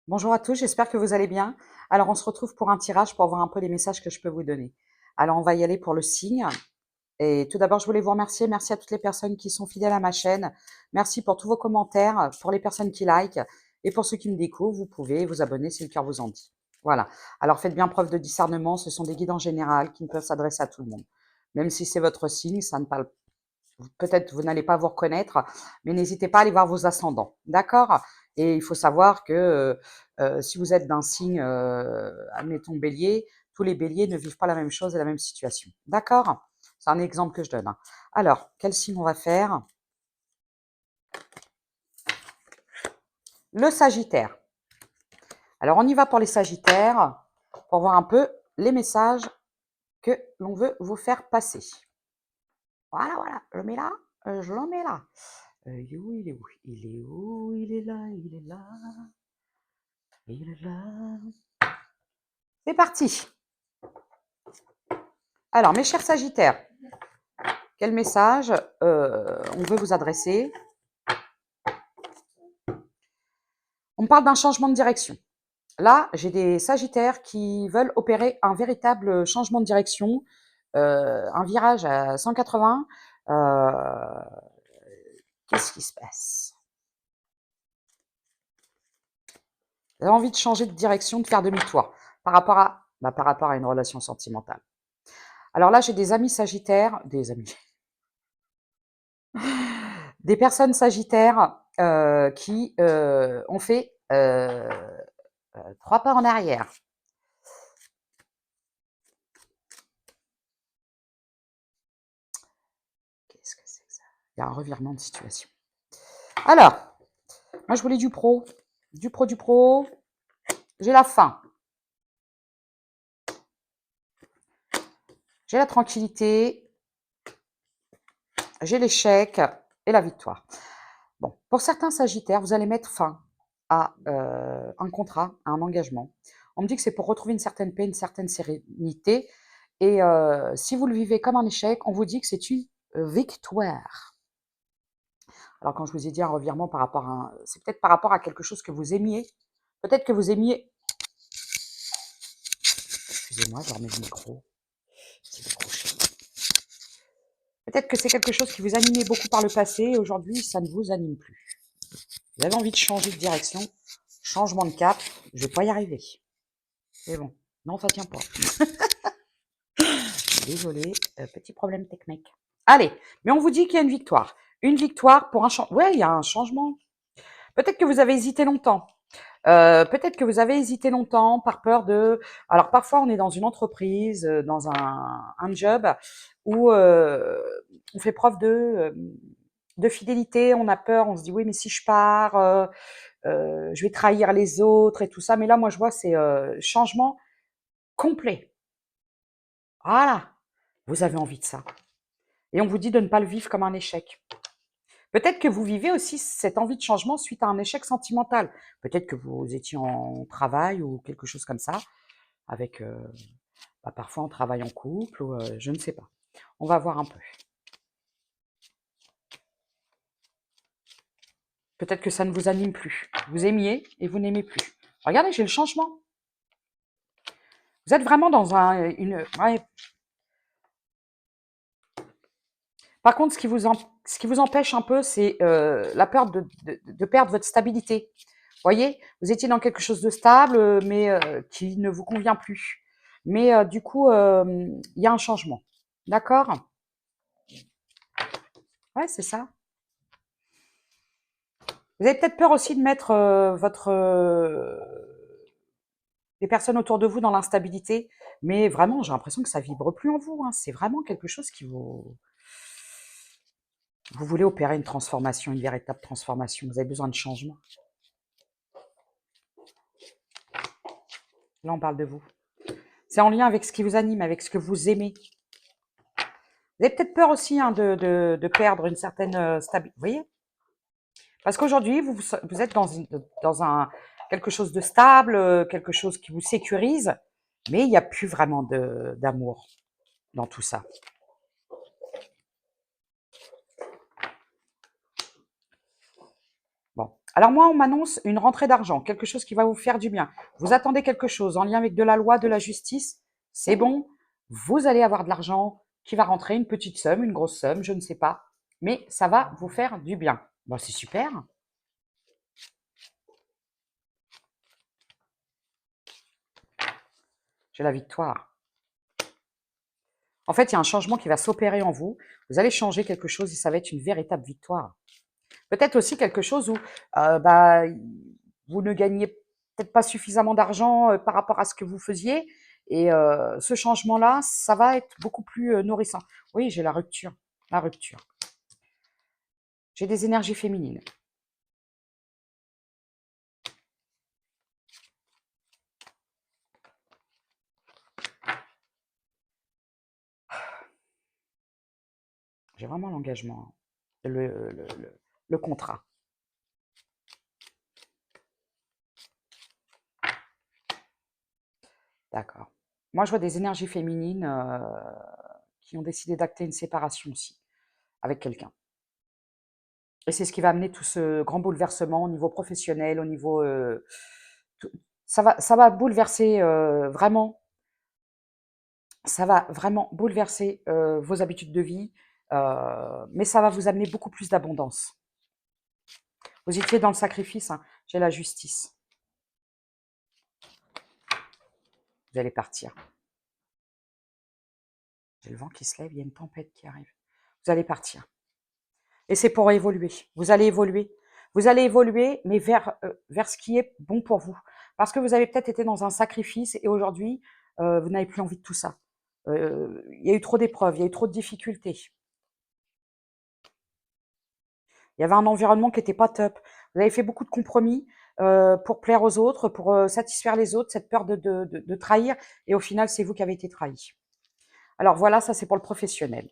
Bonjour à tous, j'espère que vous allez bien. Alors, on se retrouve pour un tirage pour voir un peu les messages que je peux vous donner. Alors, on va y aller pour le signe. Et tout d'abord, je voulais vous remercier. Merci à toutes les personnes qui sont fidèles à ma chaîne. Merci pour tous vos commentaires, pour les personnes qui likent. Et pour ceux qui me découvrent, vous pouvez vous abonner si le cœur vous en dit. Voilà. Alors, faites bien preuve de discernement. Ce sont des guides en général qui ne peuvent s'adresser à tout le monde. Même si c'est votre signe, ça ne parle peut-être vous n'allez pas vous reconnaître, mais n'hésitez pas à aller voir vos ascendants, d'accord? Et il faut savoir que, si vous êtes d'un signe, admettons bélier, tous les béliers ne vivent pas la même chose et la même situation, d'accord? C'est un exemple que je donne, hein. Alors, quel signe on va faire? Le Sagittaire. Alors on y va pour les Sagittaires, pour voir un peu les messages que l'on veut vous faire passer. Voilà, voilà, je le mets là, je le mets là. Il est où? Il est où? Il est où? Il est là, il est là, il est là. C'est parti. Alors, mes chers Sagittaires, quel message on veut vous adresser? On parle d'un changement de direction. Là, j'ai des Sagittaires qui veulent opérer un véritable changement de direction, un virage à 180. Qu'est-ce qui se passe? Vous avez envie de changer de direction, de faire demi-tour par rapport à, par rapport à une relation sentimentale. Alors là, j'ai des amis Sagittaires, des personnes Sagittaires qui ont fait 3 pas en arrière. Qu'est-ce que c'est que ça? Il y a un revirement de situation. Alors, moi je voulais du pro. Du pro, du pro. J'ai la faim. J'ai la tranquillité. J'ai l'échec et la victoire. Bon, pour certains Sagittaires, vous allez mettre fin à un contrat, à un engagement. On me dit que c'est pour retrouver une certaine paix, une certaine sérénité. Et si vous le vivez comme un échec, on vous dit que c'est une victoire. Alors quand je vous ai dit un revirement par rapport à c'est peut-être par rapport à quelque chose que vous aimiez. Peut-être que vous aimiez. Excusez-moi, je remets le micro. C'est décroché. Peut-être que c'est quelque chose qui vous animait beaucoup par le passé et aujourd'hui, ça ne vous anime plus. Vous avez envie de changer de direction, changement de cap, je vais pas y arriver. C'est bon. Non, ça tient pas. Désolée, petit problème technique. Allez, mais on vous dit qu'il y a une victoire. Une victoire pour un changement. Ouais, il y a un changement. Peut-être que vous avez hésité longtemps. Peut-être que vous avez hésité longtemps par peur de. Alors parfois, on est dans une entreprise, dans un job où on fait preuve de fidélité. On a peur, on se dit oui, mais si je pars, je vais trahir les autres et tout ça. Mais là, moi, je vois, c'est changement complet. Voilà, vous avez envie de ça. Et on vous dit de ne pas le vivre comme un échec. Peut-être que vous vivez aussi cette envie de changement suite à un échec sentimental. Peut-être que vous étiez en travail ou quelque chose comme ça, avec parfois on travaille en couple ou je ne sais pas. On va voir un peu. Peut-être que ça ne vous anime plus. Vous aimiez et vous n'aimez plus. Regardez, j'ai le changement. Vous êtes vraiment dans une. Ouais. Par contre, ce qui vous empêche un peu, c'est la peur de perdre votre stabilité. Voyez, vous étiez dans quelque chose de stable, mais qui ne vous convient plus. Mais du coup, il y a un changement. D'accord? Ouais, c'est ça. Vous avez peut-être peur aussi de mettre les personnes autour de vous dans l'instabilité, mais vraiment, j'ai l'impression que ça vibre plus en vous, hein. C'est vraiment quelque chose qui vous voulez opérer une transformation, une véritable transformation. Vous avez besoin de changement. Là, on parle de vous. C'est en lien avec ce qui vous anime, avec ce que vous aimez. Vous avez peut-être peur aussi hein, de perdre une certaine stabilité. Vous voyez? Parce qu'aujourd'hui, vous êtes dans quelque chose de stable, quelque chose qui vous sécurise, mais il n'y a plus vraiment d'amour dans tout ça. Bon, Alors moi, on m'annonce une rentrée d'argent, quelque chose qui va vous faire du bien. Vous attendez quelque chose en lien avec de la loi, de la justice, c'est bon, vous allez avoir de l'argent qui va rentrer, une petite somme, une grosse somme, je ne sais pas, mais ça va vous faire du bien. Bon, c'est super. J'ai la victoire. En fait, il y a un changement qui va s'opérer en vous. Vous allez changer quelque chose et ça va être une véritable victoire. Peut-être aussi quelque chose où bah, vous ne gagnez peut-être pas suffisamment d'argent par rapport à ce que vous faisiez. Et ce changement-là, ça va être beaucoup plus nourrissant. Oui, j'ai la rupture. La rupture. J'ai des énergies féminines. J'ai vraiment l'engagement. Le contrat. D'accord. Moi, je vois des énergies féminines qui ont décidé d'acter une séparation aussi avec quelqu'un. Et c'est ce qui va amener tout ce grand bouleversement au niveau professionnel, au niveau tout- ça va bouleverser vraiment, ça va vraiment bouleverser vos habitudes de vie, mais ça va vous amener beaucoup plus d'abondance. Vous étiez dans le sacrifice, hein, j'ai la justice. Vous allez partir. J'ai le vent qui se lève, il y a une tempête qui arrive. Vous allez partir. Et c'est pour évoluer. Vous allez évoluer. Vous allez évoluer, mais vers ce qui est bon pour vous. Parce que vous avez peut-être été dans un sacrifice et aujourd'hui, vous n'avez plus envie de tout ça. Il y a eu trop d'épreuves, il y a eu trop de difficultés. Il y avait un environnement qui n'était pas top. Vous avez fait beaucoup de compromis pour plaire aux autres, pour satisfaire les autres, cette peur de trahir. Et au final, c'est vous qui avez été trahi. Alors voilà, ça c'est pour le professionnel.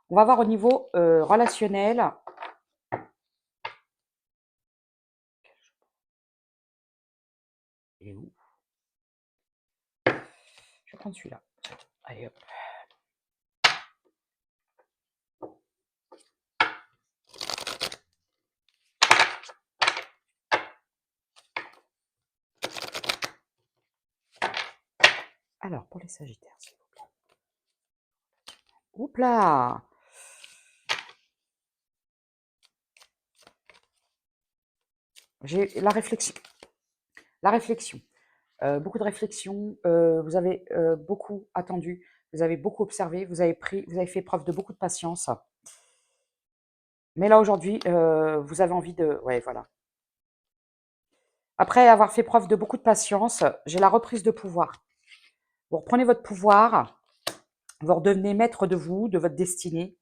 On va voir au niveau relationnel. Il est où? Je vais prendre celui-là. Allez hop. Alors, pour les Sagittaires, s'il vous plaît. Oups là! J'ai la réflexion. La réflexion. Beaucoup de réflexion. Vous avez beaucoup attendu. Vous avez beaucoup observé. Vous avez fait preuve de beaucoup de patience. Mais là, aujourd'hui, vous avez envie de. Ouais, voilà. Après avoir fait preuve de beaucoup de patience, j'ai la reprise de pouvoir. Vous reprenez votre pouvoir. Vous redevenez maître de vous, de votre destinée.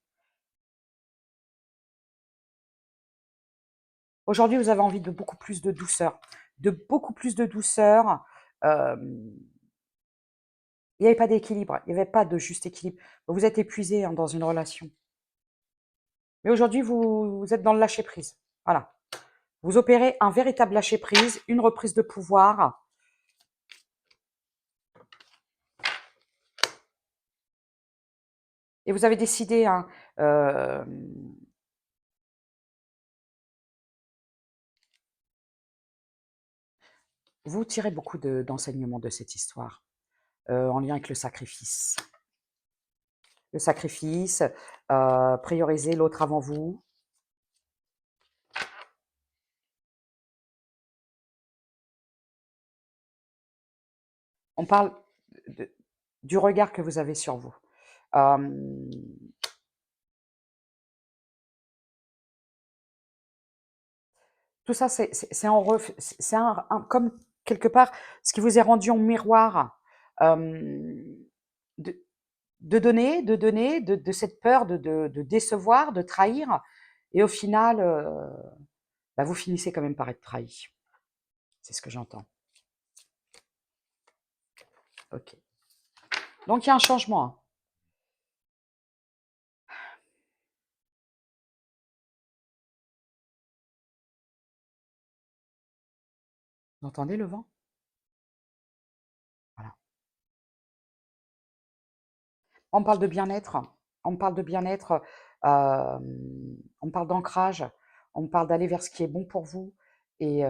Aujourd'hui, vous avez envie de beaucoup plus de douceur. De beaucoup plus de douceur. Euh, Il n'y avait pas d'équilibre, il n'y avait pas de juste équilibre. Vous êtes épuisé hein, dans une relation. Mais aujourd'hui, vous êtes dans le lâcher-prise. Voilà. Vous opérez un véritable lâcher-prise, une reprise de pouvoir. Et vous avez décidé, hein, vous tirez beaucoup d'enseignements de cette histoire, en lien avec le sacrifice. Le sacrifice, prioriser l'autre avant vous. On parle de- du regard que vous avez sur vous. Euh, Tout ça, c'est comme quelque part ce qui vous est rendu en miroir de, donner, de cette peur de décevoir, de trahir. Et au final, bah, vous finissez quand même par être trahi. C'est ce que j'entends. Ok. Donc il y a un changement, hein. Vous entendez le vent? Voilà. On parle de bien-être. On parle de bien-être. On parle d'ancrage. On parle d'aller vers ce qui est bon pour vous. et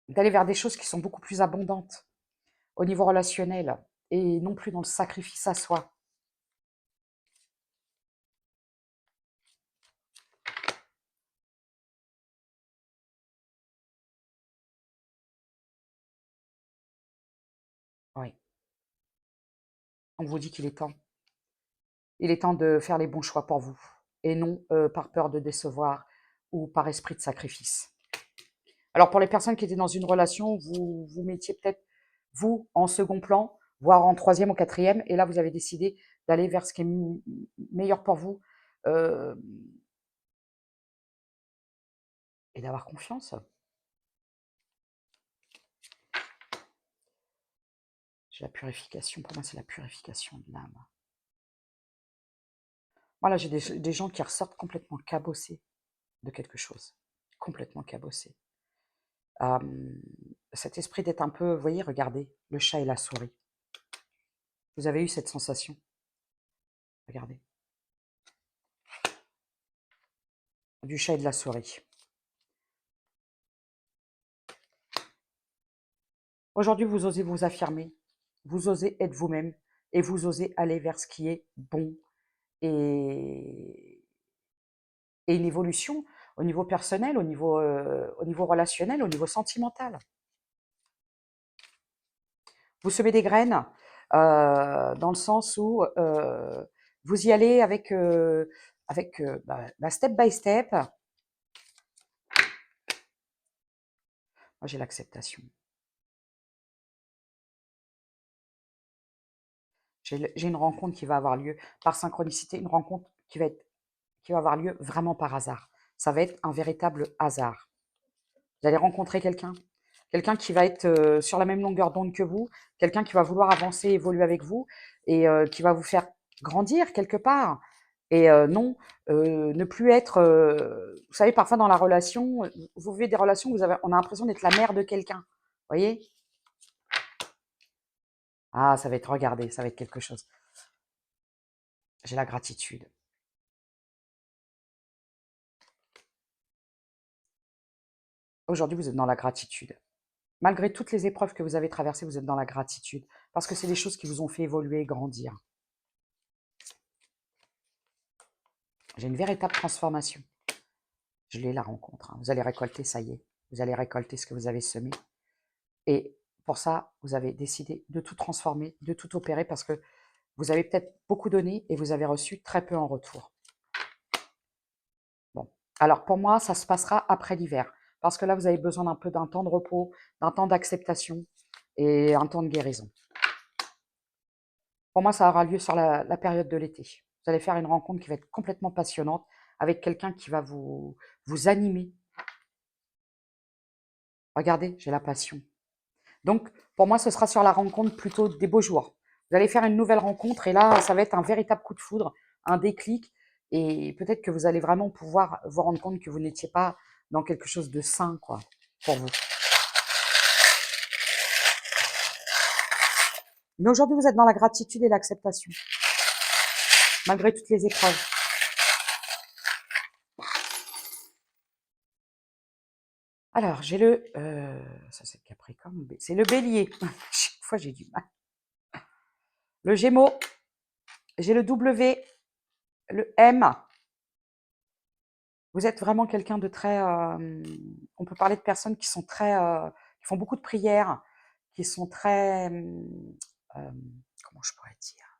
d'aller vers des choses qui sont beaucoup plus abondantes au niveau relationnel et non plus dans le sacrifice à soi. Oui, on vous dit qu'il est temps. Il est temps de faire les bons choix pour vous et non par peur de décevoir ou par esprit de sacrifice. Alors pour les personnes qui étaient dans une relation, vous vous mettiez peut-être vous en second plan, voire en troisième ou quatrième, et là vous avez décidé d'aller vers ce qui est meilleur pour vous euh, et d'avoir confiance. J'ai la purification, pour moi c'est la purification de l'âme. Voilà, j'ai des gens qui ressortent complètement cabossés de quelque chose, complètement cabossés. Cet esprit d'être un peu, vous voyez, regardez, le chat et la souris. Vous avez eu cette sensation? Regardez. Du chat et de la souris. Aujourd'hui, vous osez vous affirmer, vous osez être vous-même et vous osez aller vers ce qui est bon et, et une évolution au niveau personnel, au niveau relationnel, au niveau sentimental. Vous semez des graines dans le sens où vous y allez avec step by step. Moi, j'ai l'acceptation. J'ai une rencontre qui va avoir lieu par synchronicité, une rencontre qui va avoir lieu vraiment par hasard. Ça va être un véritable hasard. Vous allez rencontrer quelqu'un, quelqu'un qui va être sur la même longueur d'onde que vous, quelqu'un qui va vouloir avancer, évoluer avec vous et qui va vous faire grandir quelque part. Et non, ne plus être, vous savez, parfois dans la relation, vous vivez des relations où on a l'impression d'être la mère de quelqu'un. Vous voyez? Ah, ça va être, regardez, ça va être quelque chose. J'ai la gratitude. Aujourd'hui, vous êtes dans la gratitude. Malgré toutes les épreuves que vous avez traversées, vous êtes dans la gratitude. Parce que c'est des choses qui vous ont fait évoluer et grandir. J'ai une véritable transformation. Je l'ai, la rencontre. Vous allez récolter, ça y est. Vous allez récolter ce que vous avez semé. Et pour ça, vous avez décidé de tout transformer, de tout opérer, parce que vous avez peut-être beaucoup donné et vous avez reçu très peu en retour. Bon. Alors pour moi, ça se passera après l'hiver. Parce que là, vous avez besoin d'un temps de repos, d'un temps d'acceptation et un temps de guérison. Pour moi, ça aura lieu sur la période de l'été. Vous allez faire une rencontre qui va être complètement passionnante avec quelqu'un qui va vous animer. Regardez, j'ai la passion. Donc, pour moi, ce sera sur la rencontre plutôt des beaux jours. Vous allez faire une nouvelle rencontre et là, ça va être un véritable coup de foudre, un déclic. Et peut-être que vous allez vraiment pouvoir vous rendre compte que vous n'étiez pas dans quelque chose de sain, quoi, pour vous. Mais aujourd'hui, vous êtes dans la gratitude et l'acceptation, malgré toutes les épreuves. Alors, j'ai ça c'est le Capricorne, c'est le Bélier. Chaque fois, j'ai du mal. Le Gémeaux, j'ai le W, le M. Vous êtes vraiment quelqu'un de très, on peut parler de personnes qui sont très, qui font beaucoup de prières, qui sont très, comment je pourrais dire?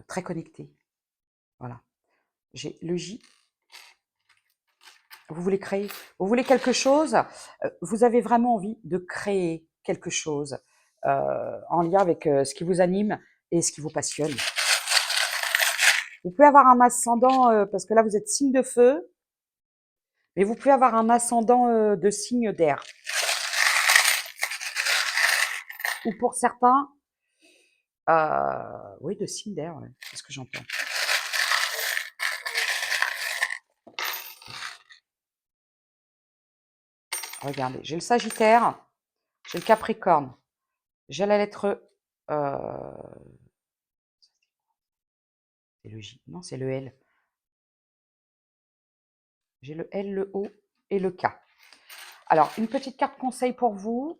Très connectées, voilà. J'ai le J, vous voulez créer, vous voulez quelque chose, vous avez vraiment envie de créer quelque chose, en lien avec, ce qui vous anime et ce qui vous passionne. Vous pouvez avoir un ascendant, parce que là vous êtes signe de feu, mais vous pouvez avoir un ascendant, de signe d'air. Ou pour certains, oui, de signe d'air, ouais, c'est ce que j'entends. Regardez, j'ai le Sagittaire, j'ai le Capricorne, j'ai la lettre Euh, c'est le J. Non, c'est le L. J'ai le L, le O et le K. Alors, une petite carte conseil pour vous.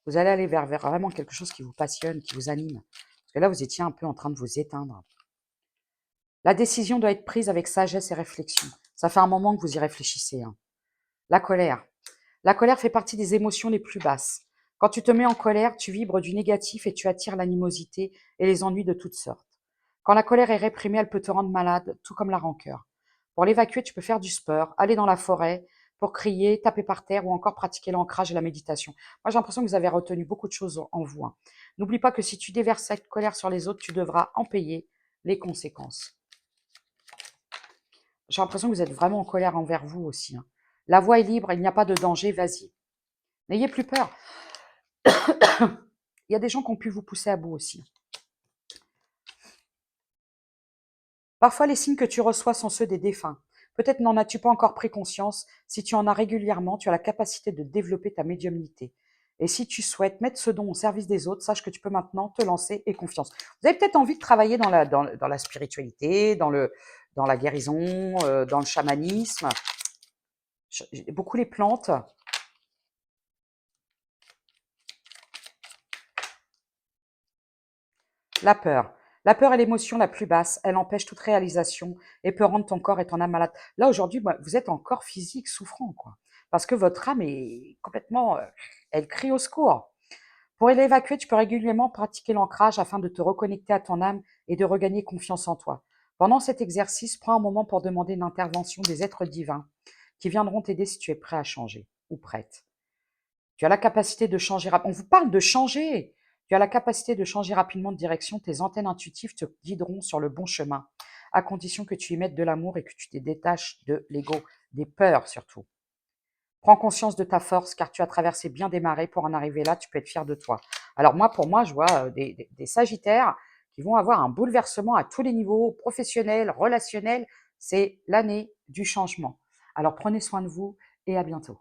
Vous allez aller vers vraiment quelque chose qui vous passionne, qui vous anime. Parce que là, vous étiez un peu en train de vous éteindre. La décision doit être prise avec sagesse et réflexion. Ça fait un moment que vous y réfléchissez. Hein. La colère. La colère fait partie des émotions les plus basses. Quand tu te mets en colère, tu vibres du négatif et tu attires l'animosité et les ennuis de toutes sortes. Quand la colère est réprimée, elle peut te rendre malade, tout comme la rancœur. Pour l'évacuer, tu peux faire du sport, aller dans la forêt, pour crier, taper par terre ou encore pratiquer l'ancrage et la méditation. Moi, j'ai l'impression que vous avez retenu beaucoup de choses en vous. Hein. N'oublie pas que si tu déverses cette colère sur les autres, tu devras en payer les conséquences. J'ai l'impression que vous êtes vraiment en colère envers vous aussi. Hein. La voie est libre, il n'y a pas de danger, vas-y. N'ayez plus peur. Il y a des gens qui ont pu vous pousser à bout aussi. Parfois, les signes que tu reçois sont ceux des défunts. Peut-être n'en as-tu pas encore pris conscience. Si tu en as régulièrement, tu as la capacité de développer ta médiumnité. Et si tu souhaites mettre ce don au service des autres, sache que tu peux maintenant te lancer et confiance. Vous avez peut-être envie de travailler dans la spiritualité, dans la guérison, dans le chamanisme. Beaucoup les plantes. La peur. La peur est l'émotion la plus basse. Elle empêche toute réalisation et peut rendre ton corps et ton âme malade. Là, aujourd'hui, vous êtes en corps physique souffrant, quoi. Parce que votre âme est complètement, elle crie au secours. Pour l'évacuer, tu peux régulièrement pratiquer l'ancrage afin de te reconnecter à ton âme et de regagner confiance en toi. Pendant cet exercice, prends un moment pour demander une intervention des êtres divins qui viendront t'aider si tu es prêt à changer ou prête. Tu as la capacité de changer. On vous parle de changer. Tu as la capacité de changer rapidement de direction. Tes antennes intuitives te guideront sur le bon chemin, à condition que tu y mettes de l'amour et que tu te détaches de l'ego, des peurs surtout. Prends conscience de ta force, car tu as traversé bien des marées pour en arriver là. Tu peux être fier de toi. Alors moi, pour moi, je vois des Sagittaires qui vont avoir un bouleversement à tous les niveaux, professionnel, relationnel. C'est l'année du changement. Alors prenez soin de vous et à bientôt.